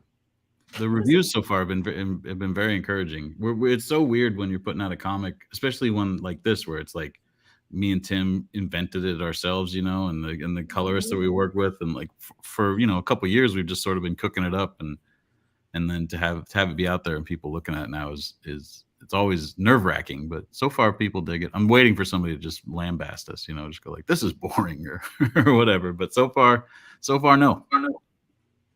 The reviews so far have been very encouraging. It's so weird when you're putting out a comic, especially one like this, where it's like me and Tim invented it ourselves, and the colorists that we work with, and like for a couple of years we've just sort of been cooking it up, and then to have it be out there and people looking at it now is it's always nerve-wracking, but so far people dig it. I'm waiting for somebody to just lambast us, just go like, this is boring or whatever. But so far no.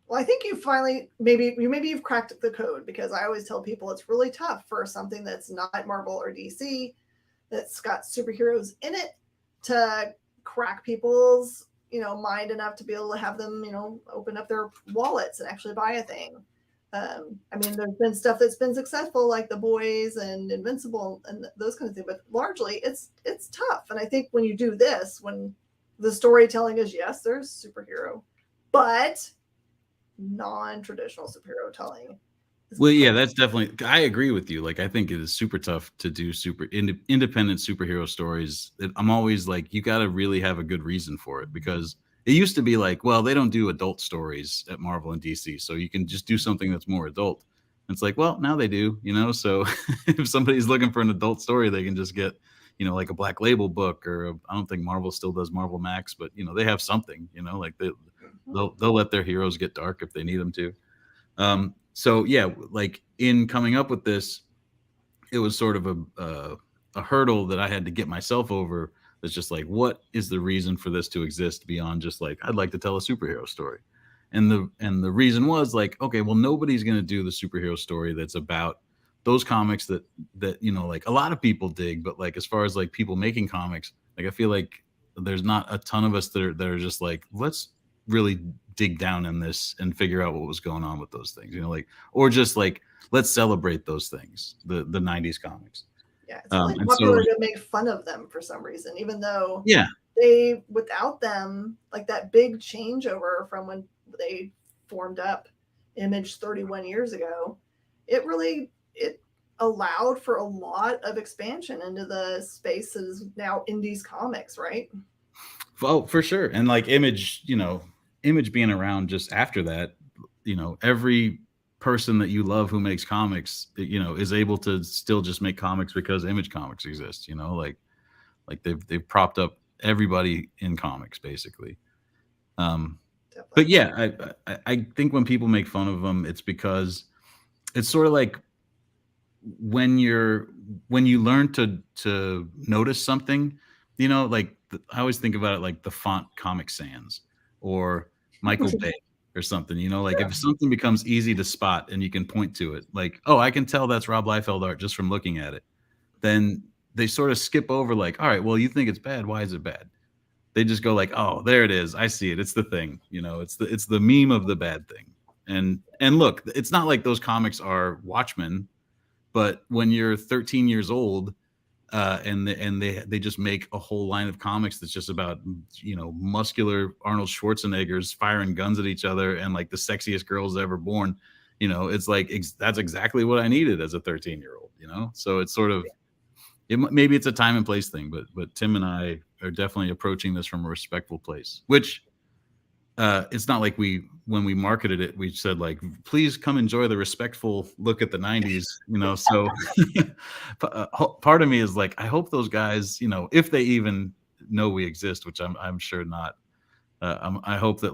Well, I think you finally maybe you've cracked the code, because I always tell people it's really tough for something that's not Marvel or DC, that's got superheroes in it, to crack people's mind enough to be able to have them open up their wallets and actually buy a thing. I mean, there's been stuff that's been successful, like The Boys and Invincible and those kind of things, but largely it's tough. And I think when you do this, when the storytelling is, yes, there's superhero, but non-traditional superhero telling. Well, yeah, that's definitely, I agree with you. Like, I think it is super tough to do independent superhero stories. I'm always like, you got to really have a good reason for it, because it used to be like, well, they don't do adult stories at Marvel and DC, so you can just do something that's more adult. And it's like, well, now they do, so if somebody's looking for an adult story, they can just get, like a Black Label book, or I don't think Marvel still does Marvel Max, but they have something, like they'll let their heroes get dark if they need them to. So yeah, like in coming up with this, it was sort of a hurdle that I had to get myself over. That's just like, what is the reason for this to exist beyond just like, I'd like to tell a superhero story. And the reason was like, okay, well, nobody's going to do the superhero story that's about those comics that like a lot of people dig, but like as far as like people making comics, like I feel like there's not a ton of us that are just like, let's really dig down in this and figure out what was going on with those things, like, or just like, let's celebrate those things, the 90s comics. Yeah, it's really popular to make fun of them for some reason, even though they, without them, like that big changeover from when they formed up Image 31 years ago, it allowed for a lot of expansion into the spaces now indies comics, right? Well, for sure. And like Image being around just after that, every person that you love who makes comics, is able to still just make comics because Image Comics exists, like they've propped up everybody in comics basically. But yeah, I think when people make fun of them, it's because it's sort of like when you learn to notice something, like I always think about it like the font Comic Sans or Michael Bay or something, like if something becomes easy to spot and you can point to it, like, oh, I can tell that's Rob Liefeld art just from looking at it, then they sort of skip over like, all right, well, you think it's bad, why is it bad? They just go like, oh, there it is, I see it, it's the thing, it's the meme of the bad thing. And look, it's not like those comics are Watchmen, but when you're 13 years old and they just make a whole line of comics that's just about muscular Arnold Schwarzeneggers firing guns at each other and like the sexiest girls ever born, it's like that's exactly what I needed as a 13-year-old, so it's sort of maybe it's a time and place thing, but Tim and I are definitely approaching this from a respectful place, which it's not like when we marketed it, we said like, please come enjoy the respectful look at the 90s, so part of me is like, I hope those guys, if they even know we exist, which I'm sure not, I hope that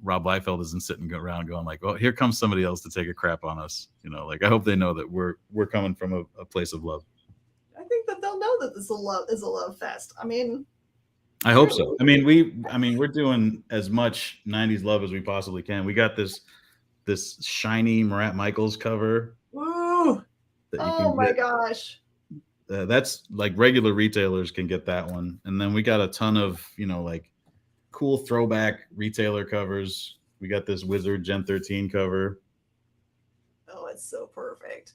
Rob Liefeld isn't sitting around going like, "Oh, here comes somebody else to take a crap on us." I hope they know that we're coming from a place of love. I think that they'll know that this is a love fest. I mean, I hope so. I mean, we're doing as much '90s love as we possibly can. We got this shiny Marat Michaels cover. Ooh! Oh my gosh! That's like regular retailers can get that one, and then we got a ton of cool throwback retailer covers. We got this Wizard Gen 13 cover. Oh, it's so perfect.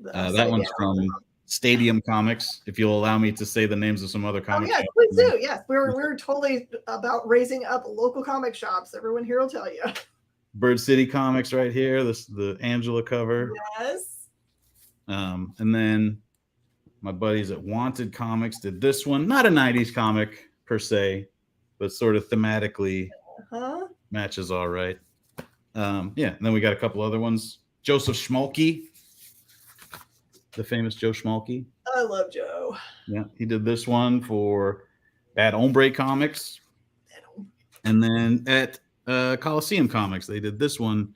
That one's from Stadium Comics. If you'll allow me to say the names of some other comic shops. Please do. Yes, we're totally about raising up local comic shops. Everyone here will tell you. Bird City Comics right here. This the Angela cover. Yes. And then my buddies at Wanted Comics did this one. Not a '90s comic per se, but sort of thematically matches all right. And then we got a couple other ones. Joseph Schmalke, the famous Joe Schmalke. I love Joe. Yeah, he did this one for Bad Hombre Comics. And then at Coliseum Comics, they did this one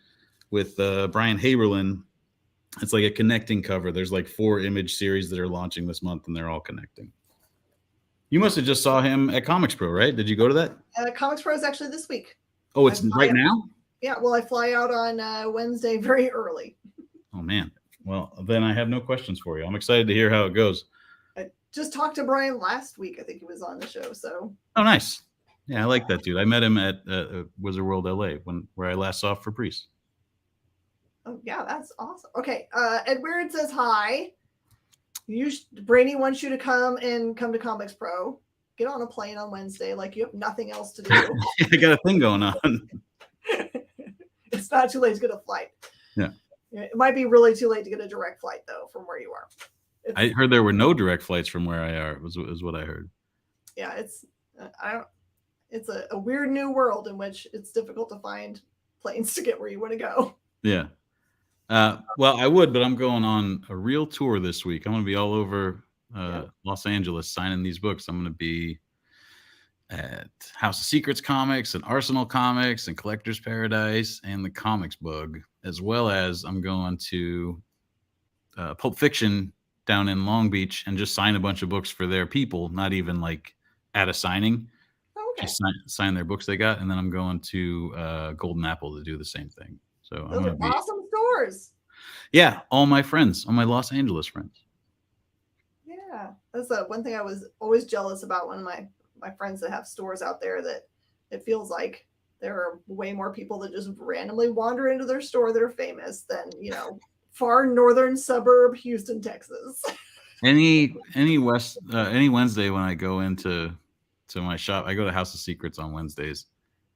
with Brian Haberlin. It's like a connecting cover. There's like 4 image series that are launching this month, and they're all connecting. You must have just saw him at Comics Pro, right? Did you go to that? Comics Pro is actually this week. Oh, it's right now? Yeah, well, I fly out on Wednesday very early. Oh, man. Well, then I have no questions for you. I'm excited to hear how it goes. I just talked to Brian last week. I think he was on the show. So. Oh, nice. Yeah, I like that dude. I met him at Wizard World LA where I last saw Fabrice. Oh, yeah, that's awesome. Okay, Edward says hi. Brady wants you to come to Comics Pro. Get on a plane on Wednesday like you have nothing else to do. I got a thing going on. It's not too late to get a flight. Yeah. It might be really too late to get a direct flight, though, from where you are. I heard there were no direct flights from where I are, is what I heard. Yeah, it's a weird new world in which it's difficult to find planes to get where you want to go. Yeah. Well, I would, but I'm going on a real tour this week. I'm going to be all over Los Angeles signing these books. I'm going to be at House of Secrets Comics and Arsenal Comics and Collector's Paradise and the Comics Bug, as well as I'm going to Pulp Fiction down in Long Beach and just sign a bunch of books for their people, not even like at a signing. Okay. Just sign their books they got, and then I'm going to Golden Apple to do the same thing. So those are awesome stores. Yeah, all my friends, all my Los Angeles friends. Yeah, that's one thing I was always jealous about when my friends that have stores out there, that it feels like there are way more people that just randomly wander into their store that are famous than, far northern suburb Houston, Texas. Any Wednesday when I go into my shop, I go to House of Secrets on Wednesdays,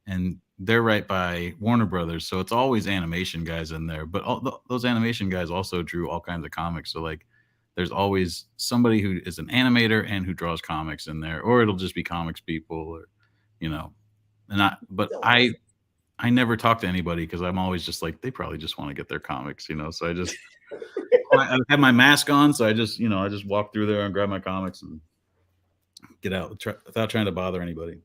and they're right by Warner Brothers, so it's always animation guys in there. But those animation guys also drew all kinds of comics, so like there's always somebody who is an animator and who draws comics in there, or it'll just be comics people, or I never talk to anybody because I'm always just like, they probably just want to get their comics, so I just I have my mask on, so I just walk through there and grab my comics and get out without trying to bother anybody.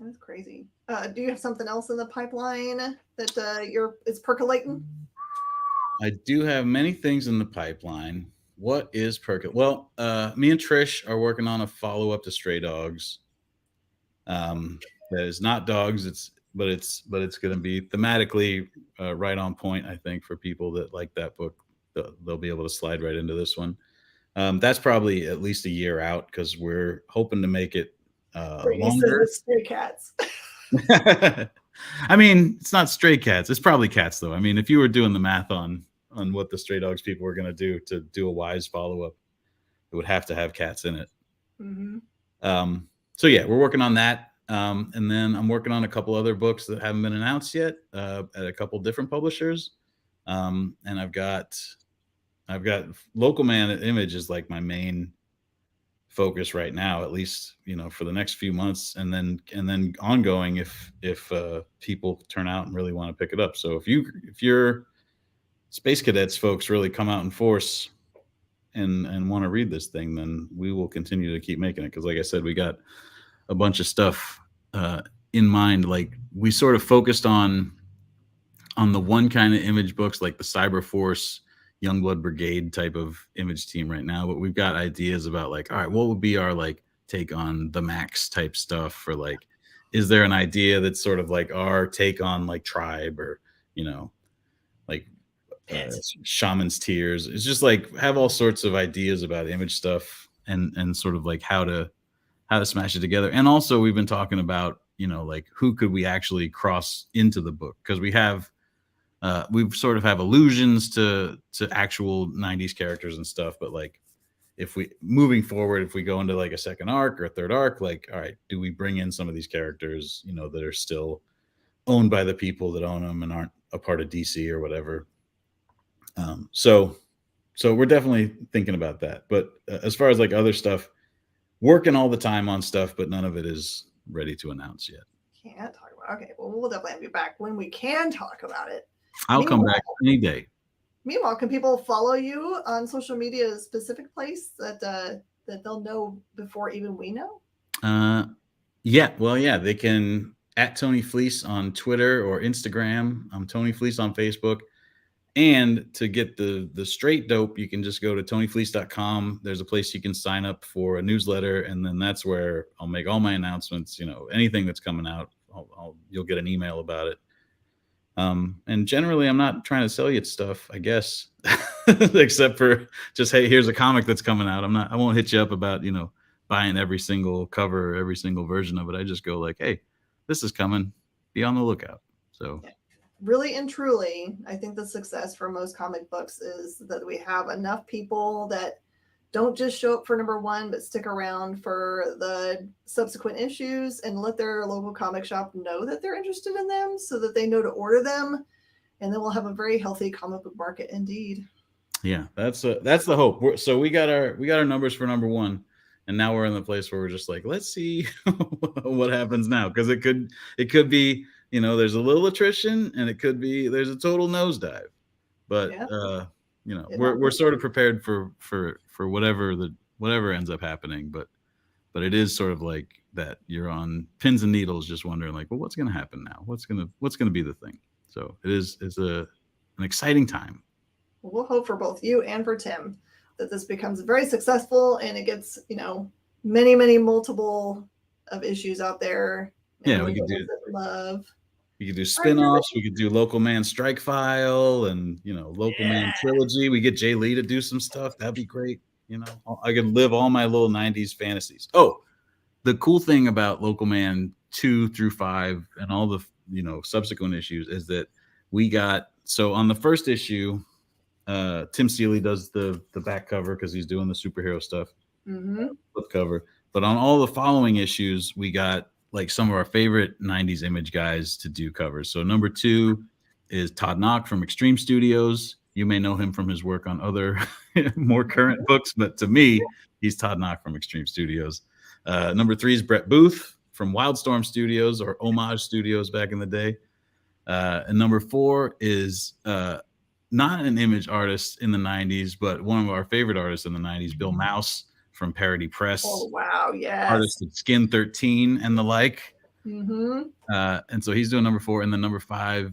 That's crazy. Do you have something else in the pipeline that it's percolating? I do have many things in the pipeline. What is percolating? Well, me and Trish are working on a follow-up to Stray Dogs. That is not dogs. But it's going to be thematically right on point, I think, for people that like that book. They'll be able to slide right into this one. That's probably at least a year out because we're hoping to make it longer. Stray cats. I mean, it's not stray cats. It's probably cats, though. I mean, if you were doing the math on what the Stray Dogs people were going to do a wise follow-up, it would have to have cats in it. Mm-hmm. So yeah, we're working on that. And then I'm working on a couple other books that haven't been announced yet at a couple different publishers. And I've got Local Man at Image is like my main focus right now, at least, for the next few months, and then ongoing if people turn out and really want to pick it up. So if your Space Cadets folks really come out in force and want to read this thing, then we will continue to keep making it. Because like I said, we got a bunch of stuff in mind. Like we sort of focused on the one kind of image books, like the Cyberforce, Youngblood Brigade type of image team right now. But we've got ideas about like, all right, what would be our like take on the Max type stuff, for like, is there an idea that's sort of like our take on like Tribe, or like Shaman's Tears? It's just like have all sorts of ideas about image stuff, and sort of like how to smash it together. And also we've been talking about like who could we actually cross into the book, because we sort of have allusions to actual 90s characters and stuff, but like if we moving forward, if we go into like a second arc or a third arc, like, all right, do we bring in some of these characters that are still owned by the people that own them and aren't a part of DC or whatever. So we're definitely thinking about that. But as far as like other stuff, working all the time on stuff, but none of it is ready to announce yet. Can't talk about. Okay, well, we'll definitely be back when we can talk about it. I'll come back any day. Meanwhile, can people follow you on social media, a specific place that they'll know before even we know? Yeah, they can at Tony Fleece on Twitter or Instagram. I'm Tony Fleece on Facebook. And to get the straight dope, you can just go to tonyfleece.com. There's a place you can sign up for a newsletter, and then that's where I'll make all my announcements. Anything that's coming out, you'll get an email about it. And generally, I'm not trying to sell you stuff, I guess, except for just, hey, here's a comic that's coming out. I won't hit you up about buying every single cover, every single version of it. I just go like, hey, this is coming. Be on the lookout. So. Yeah. Really and truly, I think the success for most comic books is that we have enough people that don't just show up for number one, but stick around for the subsequent issues and let their local comic shop know that they're interested in them, so that they know to order them, and then we'll have a very healthy comic book market indeed. Yeah, that's the hope. So we got our numbers for number one, and now we're in the place where we're just like, let's see what happens now, because it could be. There's a little attrition, and it could be there's a total nosedive, but we're sort of prepared for whatever ends up happening. But it is sort of like that you're on pins and needles, just wondering like, well, what's going to happen now? What's going to be the thing? So it's an exciting time. We'll hope for both you and for Tim that this becomes very successful, and it gets many multiple of issues out there. Yeah, we could do love. We could do spin-offs. We could do Local Man Strike File and, Local Man Trilogy. We get Jay Lee to do some stuff. That'd be great. I could live all my little 90s fantasies. Oh, the cool thing about Local Man 2 through 5 and all the, subsequent issues is that we got, so on the first issue, Tim Seeley does the back cover because he's doing the superhero stuff. Mm-hmm. Flip cover. But on all the following issues, we got like some of our favorite 90s image guys to do covers. So number 2 is Todd Knock from Extreme Studios. You may know him from his work on other more current books, but to me, he's Todd Knock from Extreme Studios. Number 3 is Brett Booth from Wildstorm Studios, or Homage Studios back in the day. And number 4 is not an image artist in the 90s, but one of our favorite artists in the 90s, Bill Mouse from Parody Press. Oh, wow. Yes. Artist of Skin 13 and the like. Mm-hmm. And so he's doing number 4. And then number 5,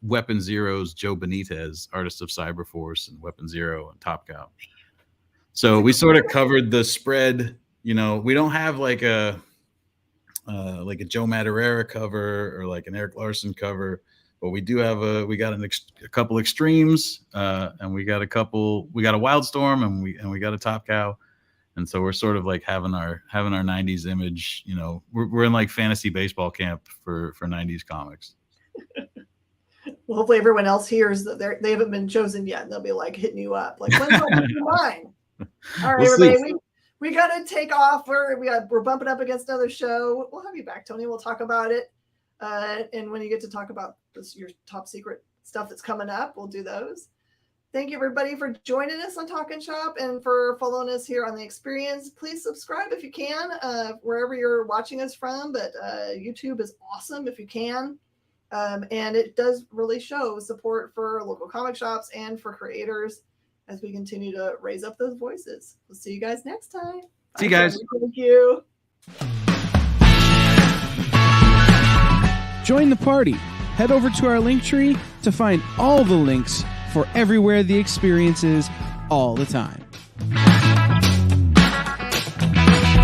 Weapon Zero's Joe Benitez, artist of Cyberforce and Weapon Zero and Top Cow. So we sort of covered the spread. We don't have like a Joe Madureira cover or like an Eric Larson cover, but we do have we got a couple extremes, and we got a Wildstorm, and we got a Top Cow. And so we're sort of like having our 90s image, we're in like fantasy baseball camp for 90s comics. Well, hopefully everyone else hears that they haven't been chosen yet, and they'll be like hitting you up. Like, when's mine? All right, everybody, we got to take off. We're bumping up against another show. We'll have you back, Tony. We'll talk about it. And when you get to talk about your top secret stuff that's coming up, we'll do those. Thank you, everybody, for joining us on Talkin Shop and for following us here on The Experience. Please subscribe if you can, wherever you're watching us from. But YouTube is awesome if you can. And it does really show support for local comic shops and for creators as we continue to raise up those voices. We'll see you guys next time. See you guys. Thank you. Join the party. Head over to our link tree to find all the links for everywhere the experience is all the time.